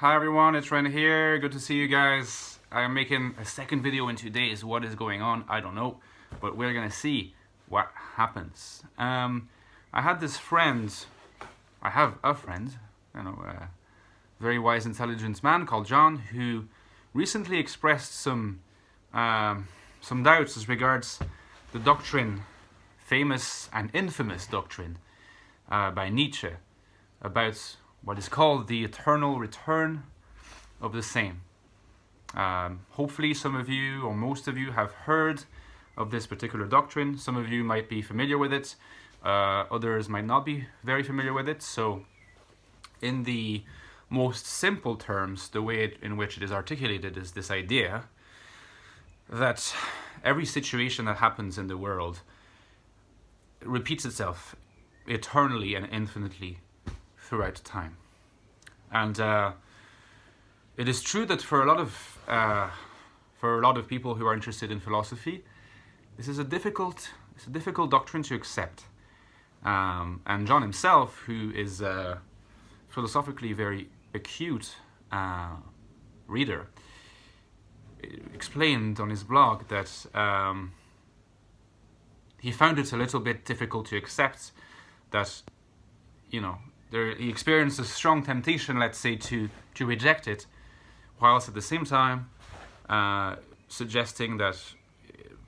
Hi everyone, it's Ren here. Good to see you guys. I am making a second video in 2 days. What is going on? I don't know, but we're gonna see what happens. I had this friend. I have a friend, a very wise, intelligent man called John, who recently expressed some doubts as regards the doctrine, famous and infamous doctrine by Nietzsche, about what is called the eternal return of the same. Hopefully some of you or most of you have heard of this particular doctrine. Some of you might be familiar with it, others might not be very familiar with it. So in the most simple terms, the way in which it is articulated is this idea that every situation that happens in the world repeats itself eternally and infinitely throughout time. And it is true that for a lot of people who are interested in philosophy, this is a difficult doctrine to accept. And John himself, who is philosophically very acute reader, explained on his blog that he found it a little bit difficult to accept that, he experienced a strong temptation, let's say, to reject it, whilst at the same time suggesting that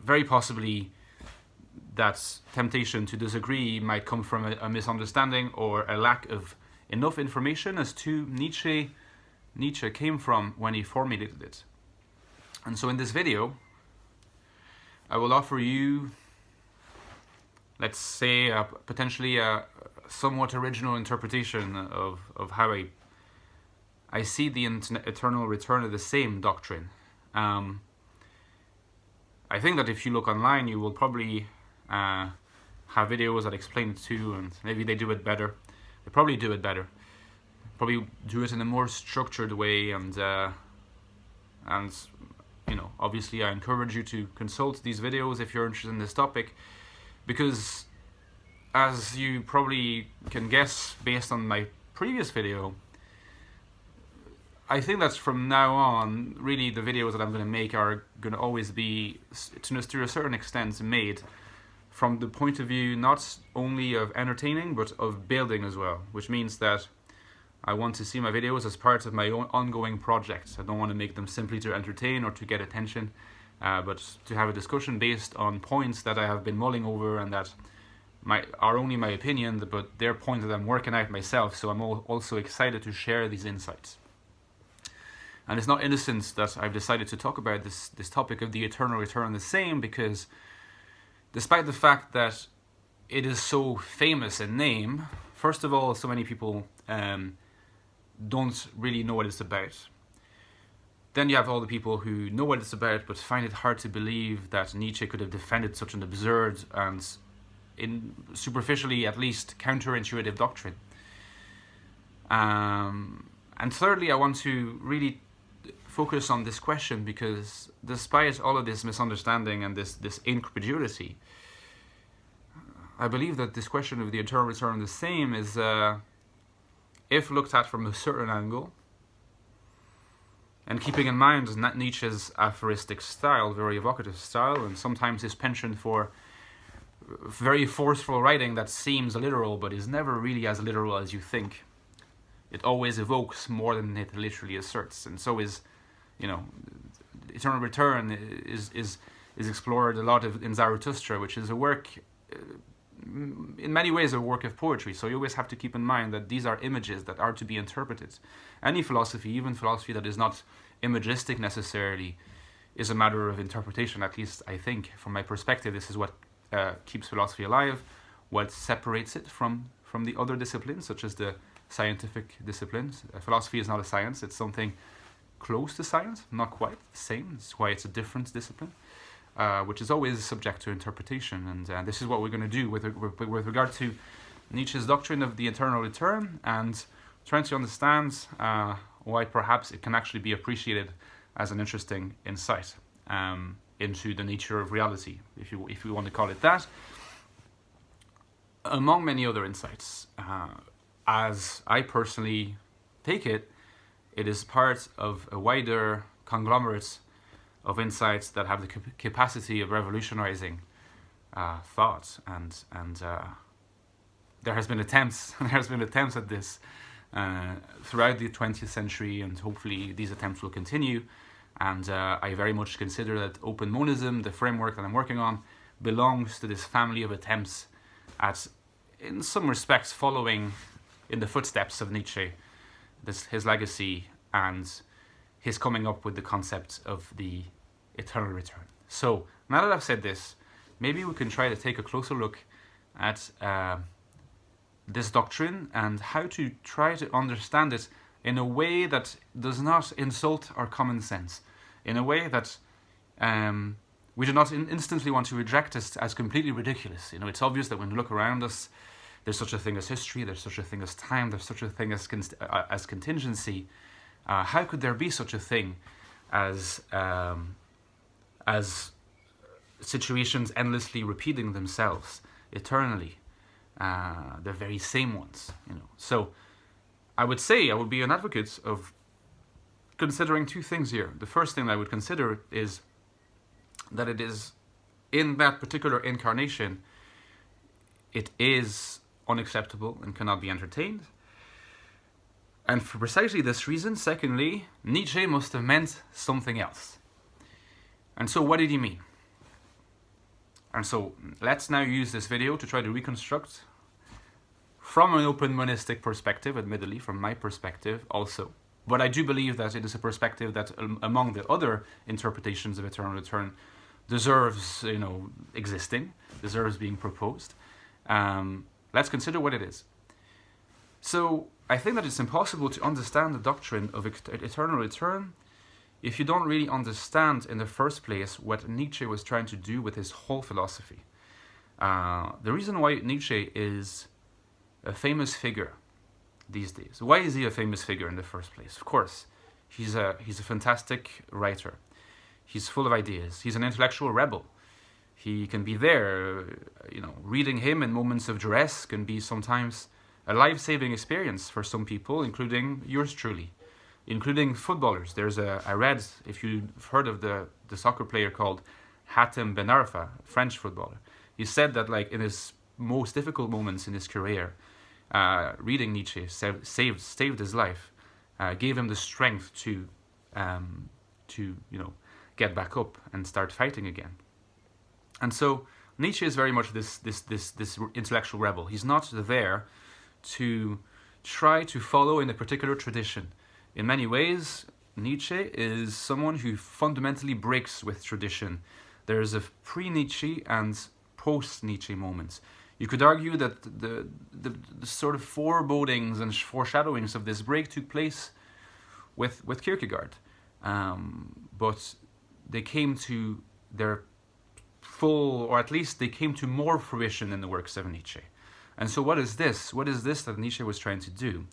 very possibly that temptation to disagree might come from a misunderstanding or a lack of enough information as to Nietzsche came from when he formulated it. And so in this video, I will offer you, let's say, potentially a somewhat original interpretation of how I see the eternal return of the same doctrine. I think that if you look online, you will probably have videos that explain it too, and maybe they do it better. They probably do it better. Probably do it in a more structured way, and obviously I encourage you to consult these videos if you're interested in this topic, because as you probably can guess based on my previous video, I think that from now on, really the videos that I'm going to make are going to always be, to a certain extent, made from the point of view not only of entertaining, but of building as well, which means that I want to see my videos as part of my own ongoing projects. I don't want to make them simply to entertain or to get attention, but to have a discussion based on points that I have been mulling over and that are only my opinion, but they're points that I'm working out myself, so I'm also excited to share these insights. And it's not innocent that I've decided to talk about this topic of the eternal return of the same, because despite the fact that it is so famous in name, first of all, so many people don't really know what it's about. Then you have all the people who know what it's about but find it hard to believe that Nietzsche could have defended such an absurd and, superficially at least, counterintuitive doctrine. And thirdly, I want to really focus on this question, because despite all of this misunderstanding and this incredulity, I believe that this question of the eternal return of the same is, if looked at from a certain angle, and keeping in mind Nietzsche's aphoristic style, very evocative style, and sometimes his penchant for very forceful writing that seems literal but is never really as literal as you think. It always evokes more than it literally asserts, and so is, eternal return is explored a lot in Zarathustra, which is a work, in many ways, a work of poetry. So you always have to keep in mind that these are images that are to be interpreted. Any philosophy, even philosophy that is not imagistic necessarily, is a matter of interpretation. At least I think, from my perspective, this is what keeps philosophy alive, what separates it from the other disciplines, such as the scientific disciplines. Philosophy is not a science, it's something close to science, not quite the same. That's why it's a different discipline, which is always subject to interpretation. And this is what we're going to do with regard to Nietzsche's doctrine of the eternal return, and trying to understand why perhaps it can actually be appreciated as an interesting insight into the nature of reality, if you want to call it that, among many other insights. As I personally take it, it is part of a wider conglomerate of insights that have the capacity of revolutionizing thought, and there has been attempts at this throughout the 20th century, and hopefully these attempts will continue. And I very much consider that open monism, the framework that I'm working on, belongs to this family of attempts at, in some respects, following in the footsteps of Nietzsche, his legacy, and his coming up with the concept of the eternal return. So, now that I've said this, maybe we can try to take a closer look at this doctrine and how to try to understand it in a way that does not insult our common sense, in a way that we do not instantly want to reject it as completely ridiculous. You know, it's obvious that when we look around us, there's such a thing as history, there's such a thing as time, there's such a thing as contingency. How could there be such a thing as situations endlessly repeating themselves eternally, the very same ones, you know? So I would say I would be an advocate of considering two things here. The first thing I would consider is that it is, in that particular incarnation, it is unacceptable and cannot be entertained. And for precisely this reason, secondly, Nietzsche must have meant something else. And so what did he mean? And so let's now use this video to try to reconstruct, from an open monistic perspective, admittedly, from my perspective also. But I do believe that it is a perspective that, among the other interpretations of eternal return, deserves, you know, existing, deserves being proposed. Let's consider what it is. So I think that it's impossible to understand the doctrine of eternal return if you don't really understand in the first place what Nietzsche was trying to do with his whole philosophy. The reason why Nietzsche is a famous figure these days. Why is he a famous figure in the first place? Of course, he's a fantastic writer. He's full of ideas. He's an intellectual rebel. He can be there, you know, reading him in moments of duress can be sometimes a life-saving experience for some people, including yours truly, including footballers. I read, if you've heard of the soccer player called Hatem Ben Arfa, French footballer. He said that, like, in his most difficult moments in his career, reading Nietzsche saved his life, gave him the strength to you know, get back up and start fighting again. And so Nietzsche is very much this intellectual rebel. He's not there to try to follow in a particular tradition. In many ways, Nietzsche is someone who fundamentally breaks with tradition. There's a pre-Nietzsche and post-Nietzsche moment. You could argue that the sort of forebodings and foreshadowings of this break took place with Kierkegaard, but they came to their full, or at least they came to more fruition in the works of Nietzsche. And so what is this? What is this that Nietzsche was trying to do?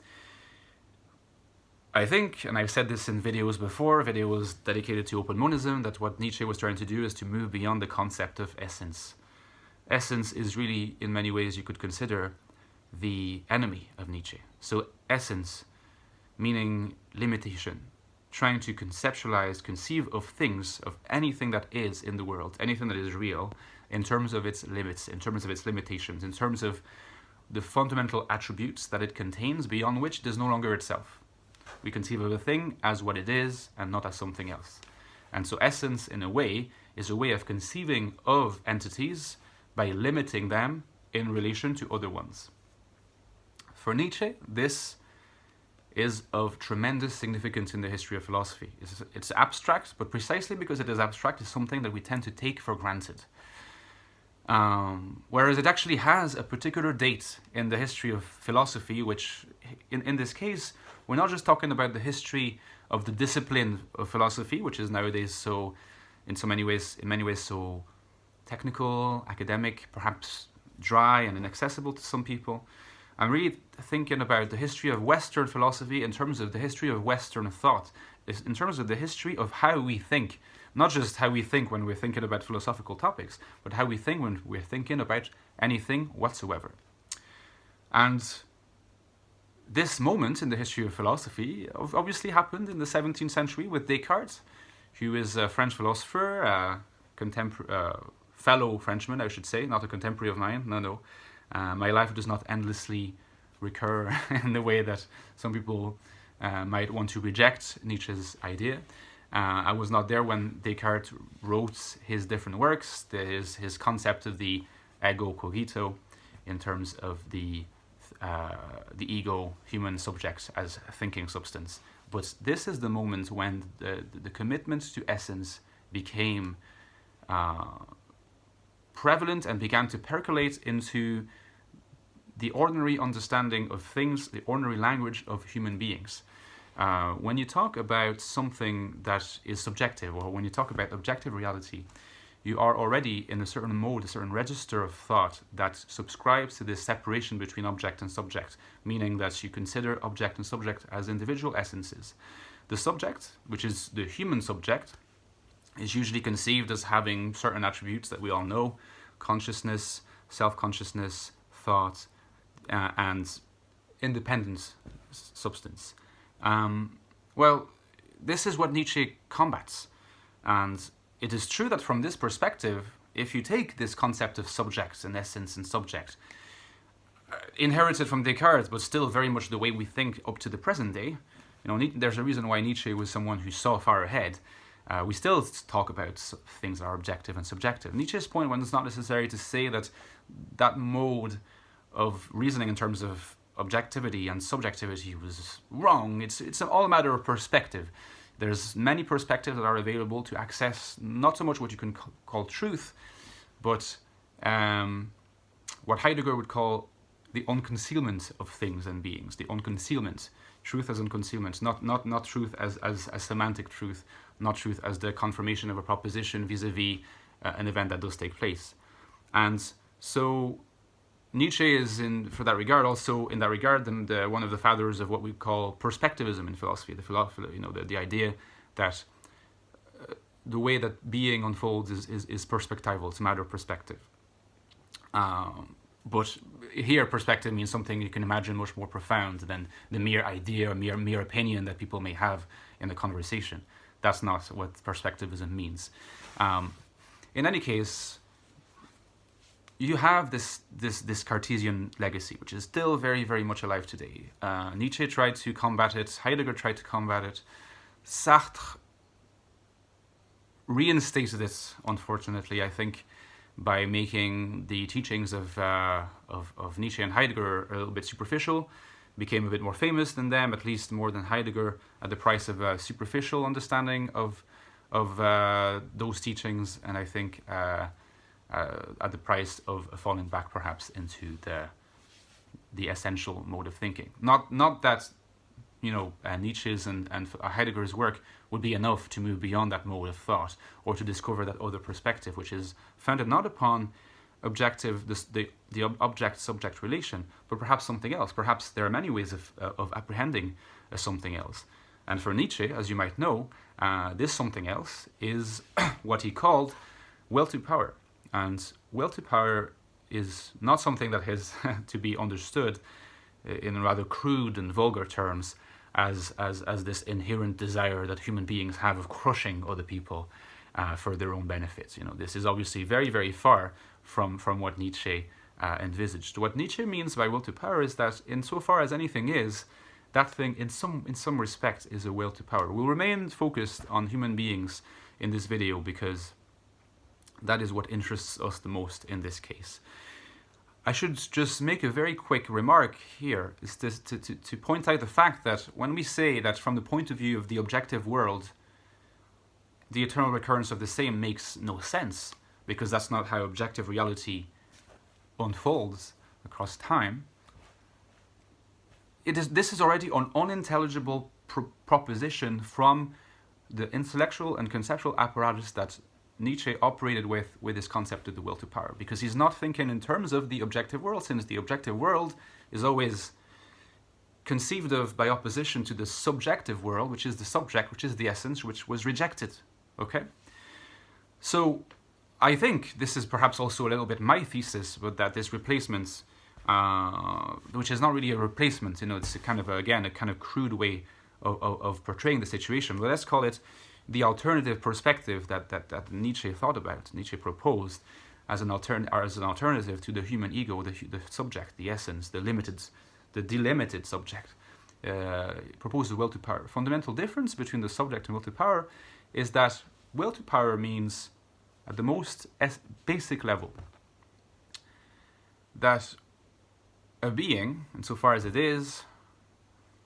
I think, and I've said this in videos before, videos dedicated to open monism, that what Nietzsche was trying to do is to move beyond the concept of essence. Essence is really, in many ways, you could consider the enemy of Nietzsche. So essence, meaning limitation, trying to conceptualize, conceive of things, of anything that is in the world, anything that is real, in terms of its limits, in terms of its limitations, in terms of the fundamental attributes that it contains, beyond which it is no longer itself. We conceive of a thing as what it is and not as something else. And so essence, in a way, is a way of conceiving of entities by limiting them in relation to other ones. For Nietzsche, this is of tremendous significance in the history of philosophy. It's abstract, but precisely because it is abstract, it's something that we tend to take for granted. Whereas it actually has a particular date in the history of philosophy, which, in this case, we're not just talking about the history of the discipline of philosophy, which is nowadays so, in many ways, so technical, academic, perhaps dry and inaccessible to some people. I'm really thinking about the history of Western philosophy in terms of the history of Western thought, in terms of the history of how we think, not just how we think when we're thinking about philosophical topics, but how we think when we're thinking about anything whatsoever. And this moment in the history of philosophy obviously happened in the 17th century with Descartes, who is a French philosopher, fellow Frenchman, I should say, not a contemporary of mine. No. My life does not endlessly recur in the way that some people might want to reject Nietzsche's idea. I was not there when Descartes wrote his different works, his concept of the ego cogito, in terms of the ego, human subject as a thinking substance. But this is the moment when the commitment to essence became prevalent and began to percolate into the ordinary understanding of things, the ordinary language of human beings. When you talk about something that is subjective, or when you talk about objective reality, you are already in a certain mode, a certain register of thought that subscribes to this separation between object and subject, meaning that you consider object and subject as individual essences. The subject, which is the human subject, is usually conceived as having certain attributes that we all know: consciousness, self-consciousness, thought, and independent substance. Well, this is what Nietzsche combats. And it is true that from this perspective, if you take this concept of subject and essence and subject, inherited from Descartes, but still very much the way we think up to the present day, there's a reason why Nietzsche was someone who saw far ahead. We still talk about things that are objective and subjective. Nietzsche's point was not necessary to say that that mode of reasoning in terms of objectivity and subjectivity was wrong. It's all a matter of perspective. There's many perspectives that are available to access not so much what you can call truth, but what Heidegger would call the unconcealment of things and beings. The unconcealment, truth as unconcealment, not truth as semantic truth, not truth as the confirmation of a proposition vis-a-vis an event that does take place. And so Nietzsche is, for that regard, also in that regard, one of the fathers of what we call perspectivism in philosophy. The idea that the way that being unfolds is perspectival. It's a matter of perspective. But here, perspective means something you can imagine much more profound than the mere idea or mere opinion that people may have in a conversation. That's not what perspectivism means. In any case, you have this Cartesian legacy, which is still very, very much alive today. Nietzsche tried to combat it. Heidegger tried to combat it. Sartre reinstated it, unfortunately, I think, by making the teachings of Nietzsche and Heidegger a little bit superficial, became a bit more famous than them, at least more than Heidegger, at the price of a superficial understanding of those teachings, and I think at the price of falling back perhaps into the essential mode of thinking. Not that Nietzsche's and Heidegger's work would be enough to move beyond that mode of thought, or to discover that other perspective, which is founded not upon the object-subject relation, but perhaps something else. Perhaps there are many ways of apprehending something else. And for Nietzsche, as you might know, this something else is what he called will to power. And will to power is not something that has to be understood in rather crude and vulgar terms as this inherent desire that human beings have of crushing other people for their own benefits. This is obviously very, very far from what Nietzsche envisaged. What Nietzsche means by will to power is that insofar as anything is, that thing in some respect is a will to power. We'll remain focused on human beings in this video because that is what interests us the most in this case. I should just make a very quick remark here, is to point out the fact that when we say that from the point of view of the objective world, the eternal recurrence of the same makes no sense, because that's not how objective reality unfolds across time. This is already an unintelligible proposition from the intellectual and conceptual apparatus that Nietzsche operated with this concept of the will to power, because he's not thinking in terms of the objective world, since the objective world is always conceived of by opposition to the subjective world, which is the subject, which is the essence, which was rejected. Okay? So I think this is perhaps also a little bit my thesis, but that this replacement which is not really a replacement. It's a kind of a kind of crude way of portraying the situation. But let's call it the alternative perspective that Nietzsche thought about. Nietzsche proposed as an alternative to the human ego, the subject, the essence, the delimited subject. Proposed the will to power. Fundamental difference between the subject and will to power is that will to power means, at the most basic level, that a being, insofar as it is,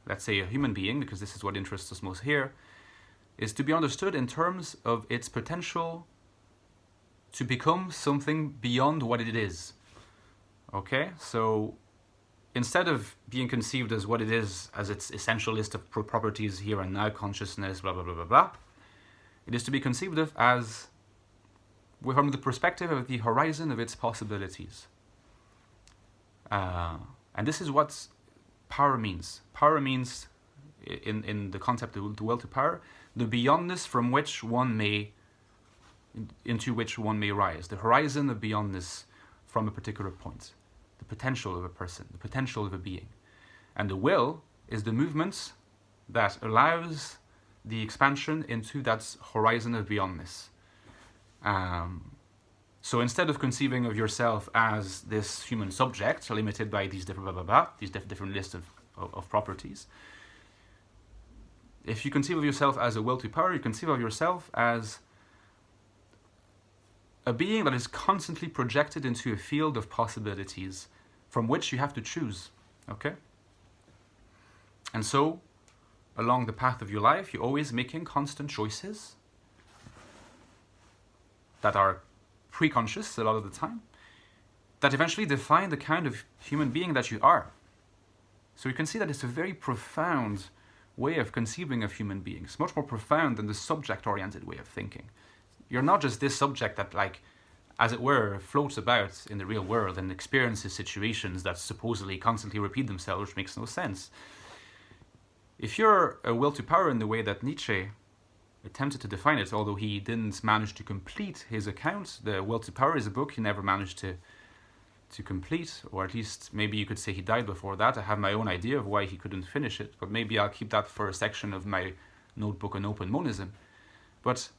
let's say a human being, because this is what interests us most here, is to be understood in terms of its potential to become something beyond what it is. Okay? So instead of being conceived as what it is, as its essential list of properties here and now, consciousness, blah, blah, blah, blah, blah, it is to be conceived of as, from the perspective of the horizon of its possibilities. And this is what power means. Power means, in the concept of the will to power, the beyondness from which one may, into which one may rise. The horizon of beyondness from a particular point. The potential of a person, the potential of a being. And the will is the movement that allows the expansion into that horizon of beyondness. So instead of conceiving of yourself as this human subject, limited by these different different lists of properties, if you conceive of yourself as a will to power, you conceive of yourself as a being that is constantly projected into a field of possibilities from which you have to choose, okay? And so, along the path of your life, you're always making constant choices that are pre-conscious a lot of the time, that eventually define the kind of human being that you are. So you can see that it's a very profound way of conceiving of human beings, much more profound than the subject-oriented way of thinking. You're not just this subject that, like, as it were, floats about in the real world and experiences situations that supposedly constantly repeat themselves, which makes no sense. If you're a will to power in the way that Nietzsche attempted to define it, although he didn't manage to complete his account, The Will to Power is a book he never managed to complete, or at least maybe you could say he died before that. I have my own idea of why he couldn't finish it, but maybe I'll keep that for a section of my notebook on open monism. But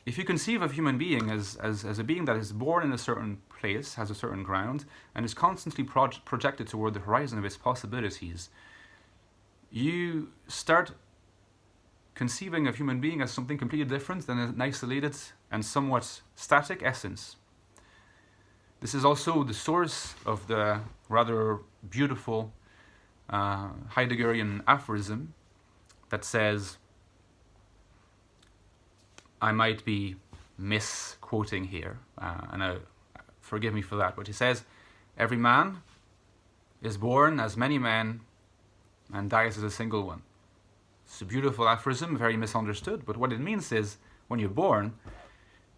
if you conceive of human being as a being that is born in a certain place, has a certain ground, and is constantly projected toward the horizon of its possibilities, you start conceiving of human being as something completely different than an isolated and somewhat static essence. This is also the source of the rather beautiful Heideggerian aphorism that says, I might be misquoting here, and forgive me for that, but he says, every man is born as many men and dies as a single one. It's a beautiful aphorism, very misunderstood, but what it means is, when you're born,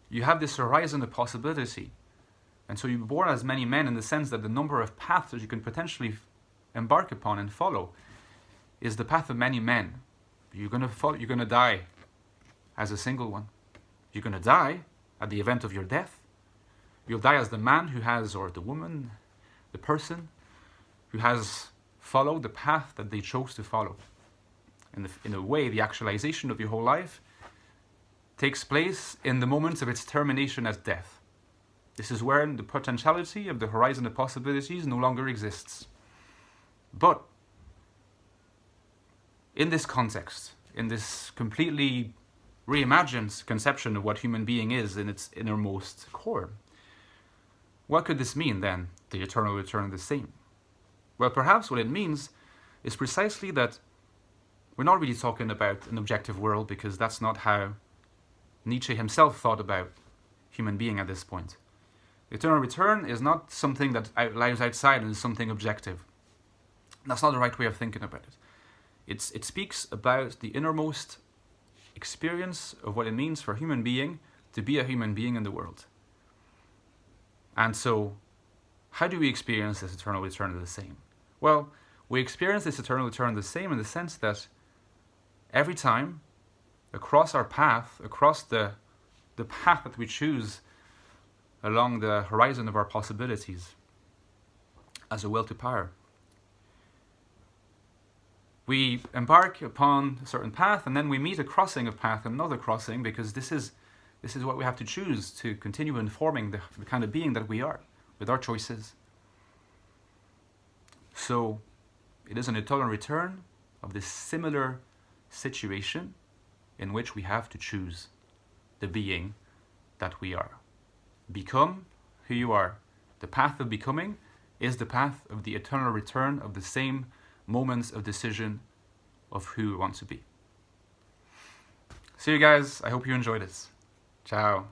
you have this horizon of possibility. And so you're born as many men in the sense that the number of paths that you can potentially embark upon and follow is the path of many men. You're going to die as a single one. You're going to die at the event of your death. You'll die as the man who has, or the woman, the person who has followed the path that they chose to follow. In a way, the actualization of your whole life takes place in the moment of its termination as death. This is where the potentiality of the horizon of possibilities no longer exists. But in this context, in this completely reimagined conception of what human being is in its innermost core, what could this mean then, the eternal return of the same? Well, perhaps what it means is precisely that we're not really talking about an objective world, because that's not how Nietzsche himself thought about human being at this point. Eternal return is not something that lies outside and is something objective. That's not the right way of thinking about it. It speaks about the innermost experience of what it means for a human being to be a human being in the world. And so, how do we experience this eternal return of the same? Well, we experience this eternal return of the same in the sense that every time, across our path, across the path that we choose along the horizon of our possibilities, as a will to power. We embark upon a certain path, and then we meet a crossing of path, another crossing, because this is what we have to choose to continue informing the kind of being that we are, with our choices. So, it is an eternal return of this similar situation in which we have to choose the being that we are. Become who you are. The path of becoming is the path of the eternal return of the same moments of decision of who we want to be. See you guys. I hope you enjoyed this. Ciao.